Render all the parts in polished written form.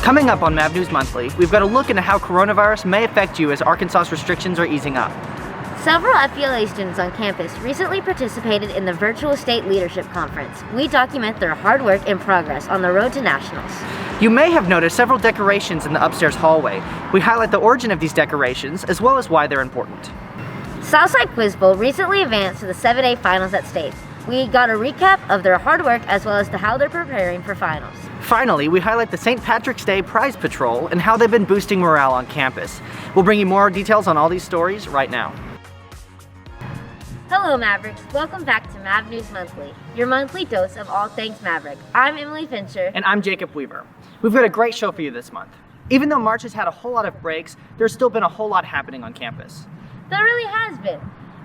Coming up on Mav News Monthly, we've got a look into how coronavirus may affect you as Arkansas's restrictions are easing up. Several FBLA students on campus recently participated in the virtual state leadership conference. We document their hard work and progress on the road to nationals. You may have noticed several decorations in the upstairs hallway. We highlight the origin of these decorations as well as why they're important. Southside Quiz Bowl recently advanced to the 7A finals at state. We got a recap of their hard work as well as to how they're preparing for finals. Finally, we highlight the St. Patrick's Day Prize Patrol and how they've been boosting morale on campus. We'll bring you more details on all these stories right now. Hello Mavericks, welcome back to Mav News Monthly, your monthly dose of all things Maverick. I'm Emily Fincher. And I'm Jacob Weaver. We've got a great show for you this month. Even though March has had a whole lot of breaks, there's still been a whole lot happening on campus. There really has been.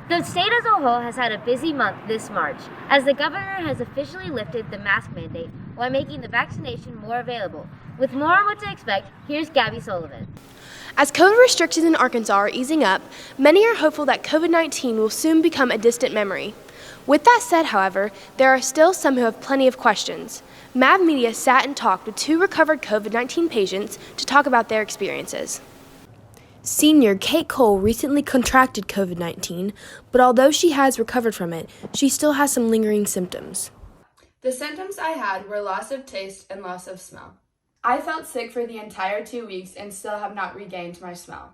The state as a whole has had a busy month this March, as the governor has officially lifted the mask mandate while making the vaccination more available. With more on what to expect, here's Gabby Sullivan. As COVID restrictions in Arkansas are easing up, many are hopeful that COVID-19 will soon become a distant memory. With that said, however, there are still some who have plenty of questions. Mav Media sat and talked with 2 recovered COVID-19 patients to talk about their experiences. Senior Kate Cole recently contracted COVID-19, but although she has recovered from it, she still has some lingering symptoms. The symptoms I had were loss of taste and loss of smell. I felt sick for the entire 2 weeks and still have not regained my smell.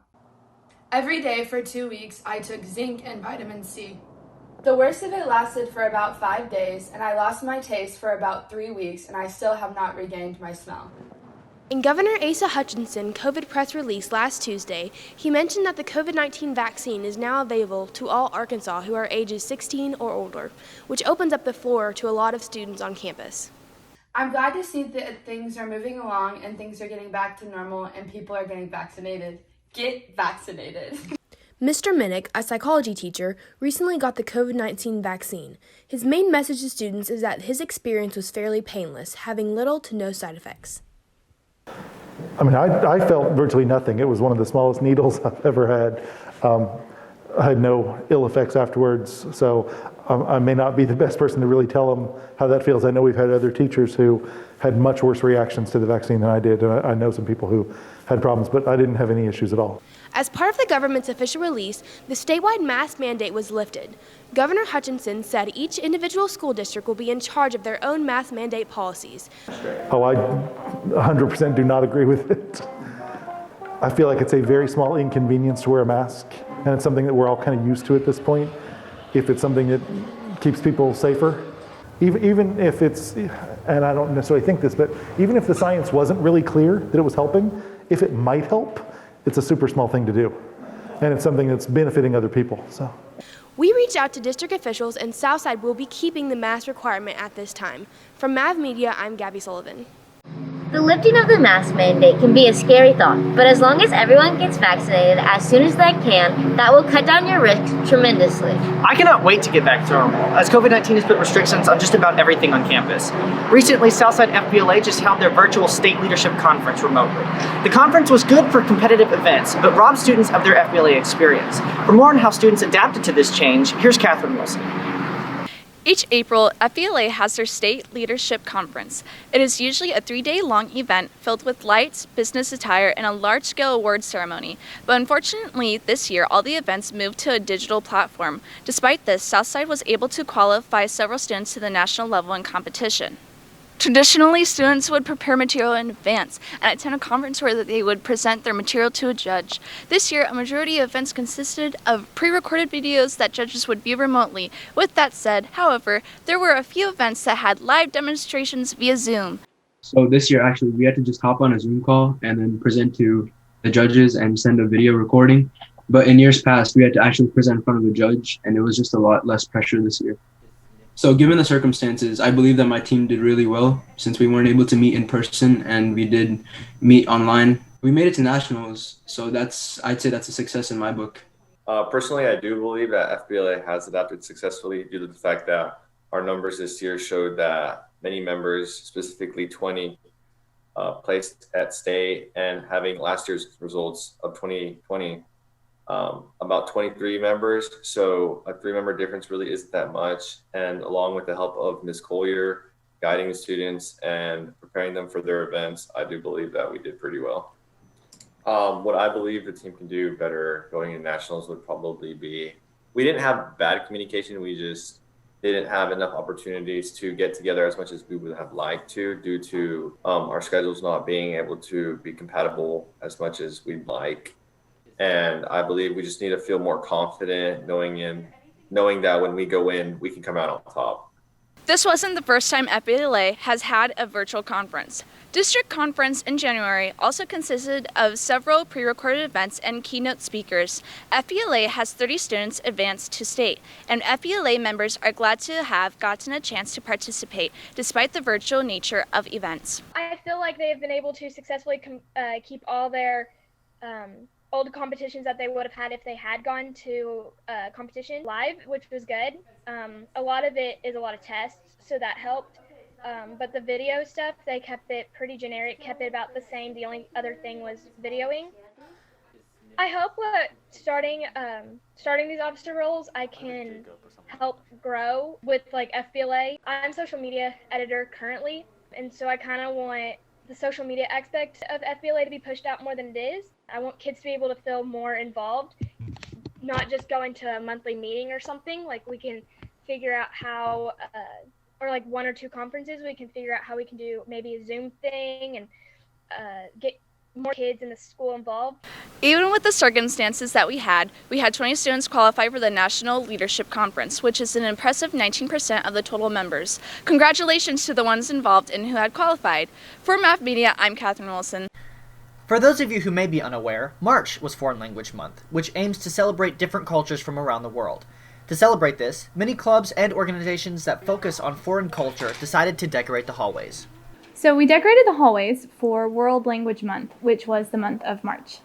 Every day for 2 weeks, I took zinc and vitamin C. The worst of it lasted for about 5 days, and I lost my taste for about 3 weeks, and I still have not regained my smell. In Governor Asa Hutchinson COVID press release last Tuesday, he mentioned that the COVID-19 vaccine is now available to all Arkansas who are ages 16 or older, which opens up the floor to a lot of students on campus. I'm glad to see that things are moving along and things are getting back to normal and people are getting vaccinated. Get vaccinated. Mr. Minnick, a psychology teacher, recently got the COVID-19 vaccine. His main message to students is that his experience was fairly painless, having little to no side effects. I mean, I felt virtually nothing. It was one of the smallest needles I've ever had. I had no ill effects afterwards, so I may not be the best person to really tell them how that feels. I know we've had other teachers who had much worse reactions to the vaccine than I did, and I know some people who had problems, but I didn't have any issues at all. As part of the government's official release, the statewide mask mandate was lifted. Governor Hutchinson said each individual school district will be in charge of their own mask mandate policies. Oh, I 100% do not agree with it. I feel like it's a very small inconvenience to wear a mask, and it's something that we're all kind of used to at this point. If it's something that keeps people safer, even if it's, and I don't necessarily think this, but even if the science wasn't really clear that it was helping, if it might help, it's a super small thing to do. And it's something that's benefiting other people. So. We reached out to district officials, and Southside will be keeping the mask requirement at this time. From Mav Media, I'm Gabby Sullivan. The lifting of the mask mandate can be a scary thought, but as long as everyone gets vaccinated as soon as they can, that will cut down your risk tremendously. I cannot wait to get back to normal, as COVID-19 has put restrictions on just about everything on campus. Recently, Southside FBLA just held their virtual state leadership conference remotely. The conference was good for competitive events, but robbed students of their FBLA experience. For more on how students adapted to this change, here's Kathryn Wilson. Each April, FBLA has their State Leadership Conference. It is usually a 3-day-long event filled with lights, business attire, and a large-scale awards ceremony. But unfortunately, this year, all the events moved to a digital platform. Despite this, Southside was able to qualify several students to the national level in competition. Traditionally, students would prepare material in advance and attend a conference where they would present their material to a judge. This year, a majority of events consisted of pre-recorded videos that judges would view remotely. With that said, however, there were a few events that had live demonstrations via Zoom. So this year, actually, we had to just hop on a Zoom call and then present to the judges and send a video recording. But in years past, we had to actually present in front of a judge, and it was just a lot less pressure this year. So given the circumstances, I believe that my team did really well since we weren't able to meet in person and we did meet online. We made it to nationals, so I'd say that's a success in my book. Personally, I do believe that FBLA has adapted successfully due to the fact that our numbers this year showed that many members, specifically 20, placed at state, and having last year's results of 2020, about 23 members. So a 3-member difference really isn't that much. And along with the help of Ms. Colyer guiding the students and preparing them for their events, I do believe that we did pretty well. What I believe the team can do better going into nationals would probably be, we didn't have bad communication, we just didn't have enough opportunities to get together as much as we would have liked to, due to our schedules not being able to be compatible as much as we'd like. And I believe we just need to feel more confident knowing that when we go in, we can come out on top. This wasn't the first time FBLA has had a virtual conference. District Conference in January also consisted of several pre-recorded events and keynote speakers. FBLA has 30 students advance to state, and FBLA members are glad to have gotten a chance to participate despite the virtual nature of events. I feel like they have been able to successfully keep all their old competitions that they would have had if they had gone to competition live, which was good. A lot of it is a lot of tests, so that helped. But the video stuff, they kept it pretty generic, kept it about the same. The only other thing was videoing. I hope starting these officer roles, I can help grow with like FBLA. I'm social media editor currently, and so I kind of want the social media aspect of FBLA to be pushed out more than it is. I want kids to be able to feel more involved, not just going to a monthly meeting or something. Like we can figure out how, or like 1 or 2 conferences, we can figure out how we can do maybe a Zoom thing and get more kids in the school involved. Even with the circumstances that we had 20 students qualify for the National Leadership Conference, which is an impressive 19% of the total members. Congratulations to the ones involved and who had qualified. For Math Media, I'm Kathryn Wilson. For those of you who may be unaware, March was Foreign Language Month, which aims to celebrate different cultures from around the world. To celebrate this, many clubs and organizations that focus on foreign culture decided to decorate the hallways. So we decorated the hallways for World Language Month, which was the month of March.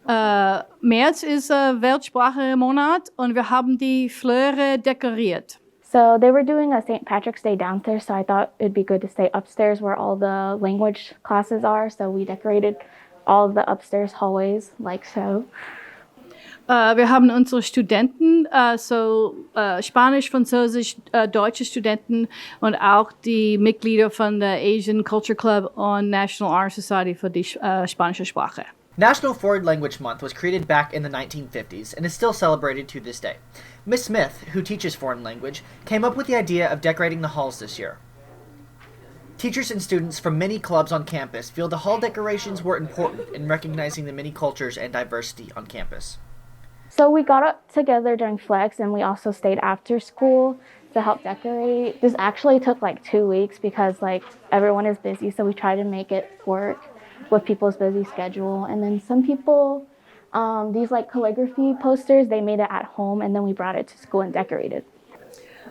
März ist Weltsprache-Monat und wir haben die Flöre dekoriert. So they were doing a St. Patrick's Day downstairs, so I thought it'd be good to stay upstairs where all the language classes are. So we decorated all of the upstairs hallways like so. Wir haben unsere Studenten, Spanisch, Französisch, deutsche Studenten und auch die Mitglieder von der Asian Culture Club und National Honor Society für die spanische Sprache. National Foreign Language Month was created back in the 1950s and is still celebrated to this day. Miss Smith, who teaches foreign language, came up with the idea of decorating the halls this year. Teachers and students from many clubs on campus feel the hall decorations were important in recognizing the many cultures and diversity on campus. So we got up together during Flex, and we also stayed after school to help decorate. This actually took like 2 weeks because like everyone is busy, so we try to make it work with people's busy schedule. And then some people, these like calligraphy posters, they made it at home, and then we brought it to school and decorated.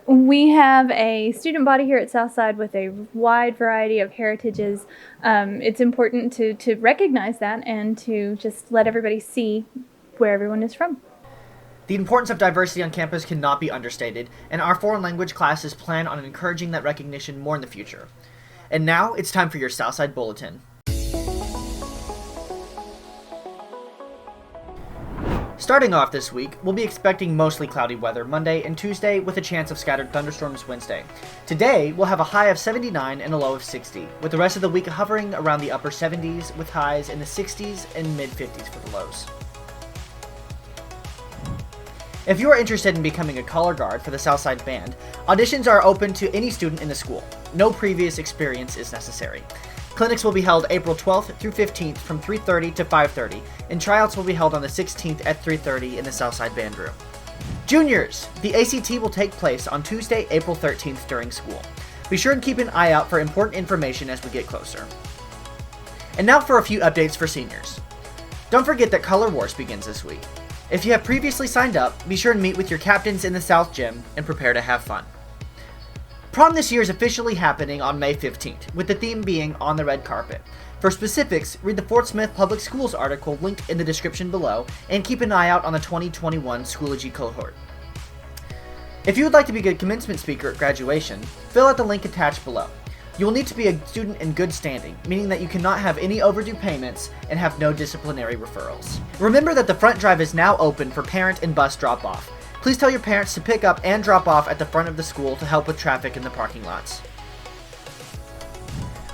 We have a student body here at Southside with a wide variety of heritages. It's important to recognize that and to just let everybody see where everyone is from. The importance of diversity on campus cannot be understated, and our foreign language classes plan on encouraging that recognition more in the future. And now, it's time for your Southside Bulletin. Starting off this week, we'll be expecting mostly cloudy weather Monday and Tuesday with a chance of scattered thunderstorms Wednesday. Today, we'll have a high of 79 and a low of 60, with the rest of the week hovering around the upper 70s with highs in the 60s and mid-50s for the lows. If you are interested in becoming a color guard for the Southside Band, auditions are open to any student in the school. No previous experience is necessary. Clinics will be held April 12th through 15th from 3:30 to 5:30, and tryouts will be held on the 16th at 3:30 in the Southside Band Room. Juniors! The ACT will take place on Tuesday, April 13th during school. Be sure and keep an eye out for important information as we get closer. And now for a few updates for seniors. Don't forget that Color Wars begins this week. If you have previously signed up, be sure and meet with your captains in the South Gym and prepare to have fun. Prom this year is officially happening on May 15th, with the theme being On the Red Carpet. For specifics, read the Fort Smith Public Schools article linked in the description below, and keep an eye out on the 2021 Schoology cohort. If you would like to be a commencement speaker at graduation, fill out the link attached below. You will need to be a student in good standing, meaning that you cannot have any overdue payments and have no disciplinary referrals. Remember that the front drive is now open for parent and bus drop-off. Please tell your parents to pick up and drop off at the front of the school to help with traffic in the parking lots.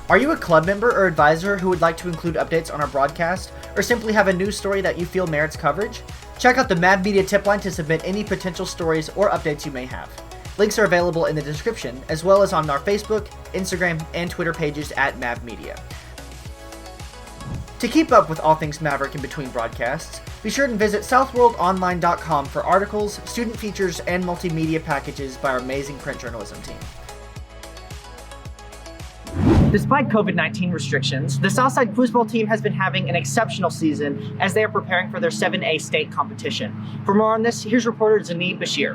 Are you a club member or advisor who would like to include updates on our broadcast, or simply have a news story that you feel merits coverage? Check out the Mad Media tip line to submit any potential stories or updates you may have. Links are available in the description, as well as on our Facebook, Instagram, and Twitter pages at Mad Media. To keep up with all things Maverick in between broadcasts, be sure to visit southworldonline.com for articles, student features, and multimedia packages by our amazing print journalism team. Despite COVID-19 restrictions, the Southside Foosball team has been having an exceptional season as they are preparing for their 7A state competition. For more on this, here's reporter Zaneeb Bashir.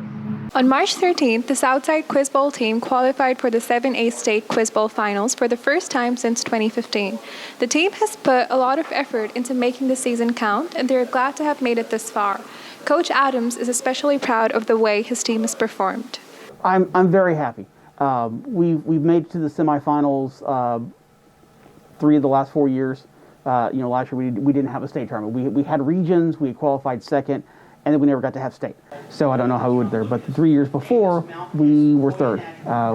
On March 13th, the Southside Quiz Bowl team qualified for the 7A State Quiz Bowl Finals for the first time since 2015. The team has put a lot of effort into making the season count, and they're glad to have made it this far. Coach Adams is especially proud of the way his team has performed. I'm very happy. We've made it to the semifinals 3 of the last 4 years. Last year we didn't have a state tournament. We had regions, we qualified second, and then we never got to have state. So I don't know how we would there. But the 3 years before, we were third.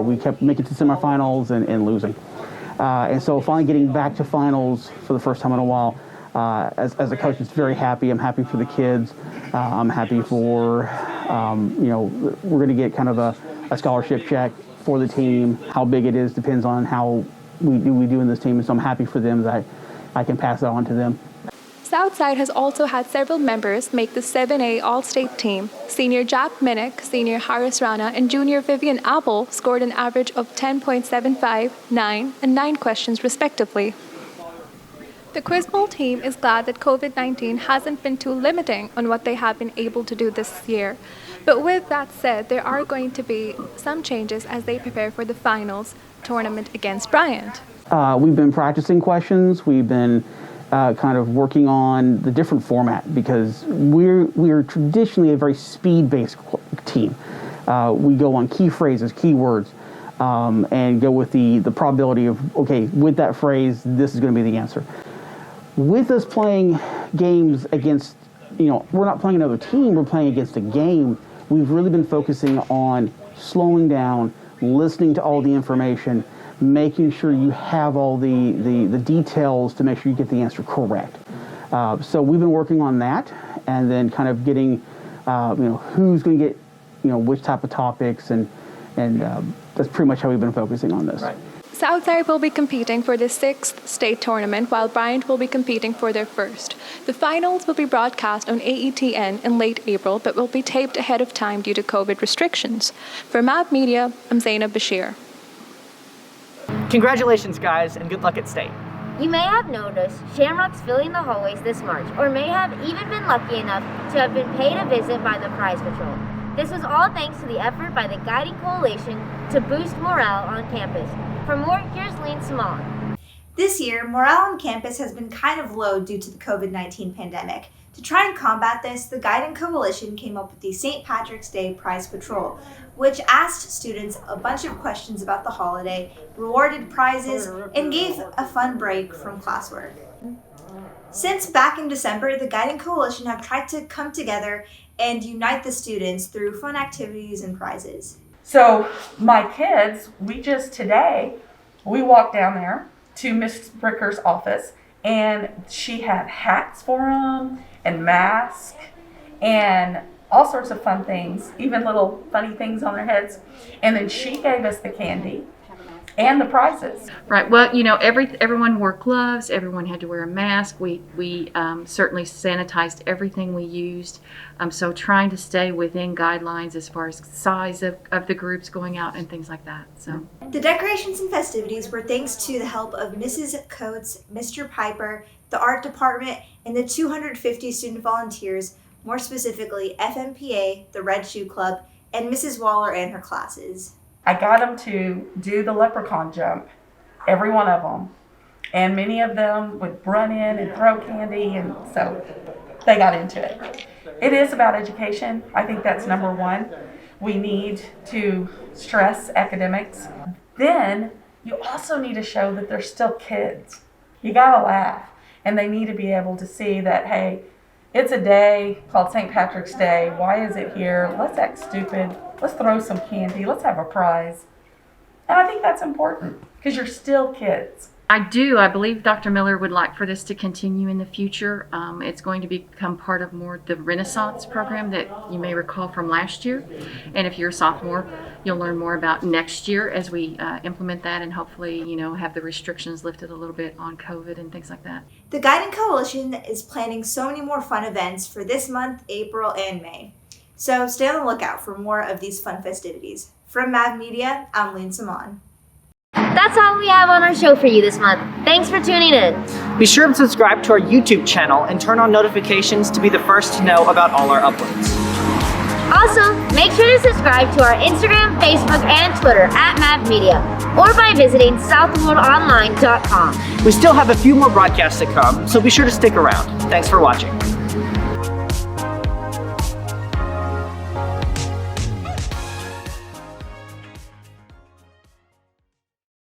We kept making it to semifinals and losing. And so finally getting back to finals for the first time in a while, as a coach, it's very happy. I'm happy for the kids. I'm happy for, we're going to get kind of a scholarship check for the team. How big it is depends on how we do in this team. And so I'm happy for them that I can pass that on to them. Southside has also had several members make the 7A All-State team. Senior Jack Minnick, Senior Harris Rana, and Junior Vivian Apple scored an average of 10.75, 9, and 9 questions respectively. The Quiz Bowl team is glad that COVID-19 hasn't been too limiting on what they have been able to do this year. But with that said, there are going to be some changes as they prepare for the finals tournament against Bryant. We've been practicing questions. We've been kind of working on the different format because we're traditionally a very speed-based team. We go on key phrases, keywords, and go with the probability of, okay, with that phrase, this is going to be the answer. With us playing games against, we're not playing another team, we're playing against a game. We've really been focusing on slowing down, listening to all the information, making sure you have all the details to make sure you get the answer correct. So we've been working on that, and then kind of getting, who's going to get, which type of topics, and that's pretty much how we've been focusing on this. Right. Southside will be competing for the 6th state tournament, while Bryant will be competing for their 1st. The finals will be broadcast on AETN in late April, but will be taped ahead of time due to COVID restrictions. For Mad Media, I'm Zainab Bashir. Congratulations, guys, and good luck at state. You may have noticed shamrocks filling the hallways this March, or may have even been lucky enough to have been paid a visit by the Prize Patrol. This was all thanks to the effort by the Guiding Coalition to boost morale on campus. For more, here's Leen Samman. This year, morale on campus has been kind of low due to the COVID-19 pandemic. To try and combat this, the Guiding Coalition came up with the St. Patrick's Day Prize Patrol, which asked students a bunch of questions about the holiday, rewarded prizes, and gave a fun break from classwork. Since back in December, the Guiding Coalition have tried to come together and unite the students through fun activities and prizes. So my kids, we walked down there to Miss Bricker's office, and she had hats for them and masks and all sorts of fun things, even little funny things on their heads. And then she gave us the candy and the prizes. Right. Well, everyone wore gloves. Everyone had to wear a mask. We certainly sanitized everything we used. So trying to stay within guidelines as far as size of the groups going out and things like that. So the decorations and festivities were thanks to the help of Mrs. Coates, Mr. Piper, the art department, and the 250 student volunteers, more specifically FMPA, the Red Shoe Club, and Mrs. Waller and her classes. I got them to do the leprechaun jump, every one of them. And many of them would run in and throw candy, and so they got into it. It is about education. I think that's number one. We need to stress academics. Then you also need to show that they're still kids. You gotta laugh, and they need to be able to see that, hey, it's a day called St. Patrick's Day. Why is it here? Let's act stupid. Let's throw some candy. Let's have a prize. And I think that's important because you're still kids. I do. I believe Dr. Miller would like for this to continue in the future. It's going to become part of more the Renaissance program that you may recall from last year. And if you're a sophomore, you'll learn more about next year as we implement that and hopefully, have the restrictions lifted a little bit on COVID and things like that. The Guiding Coalition is planning so many more fun events for this month, April, and May. So stay on the lookout for more of these fun festivities. From Mav Media, I'm Leen Samman. That's all we have on our show for you this month. Thanks for tuning in. Be sure to subscribe to our YouTube channel and turn on notifications to be the first to know about all our uploads. Also, make sure to subscribe to our Instagram, Facebook, and Twitter at Mav Media, or by visiting southworldonline.com. We still have a few more broadcasts to come, so be sure to stick around. Thanks for watching.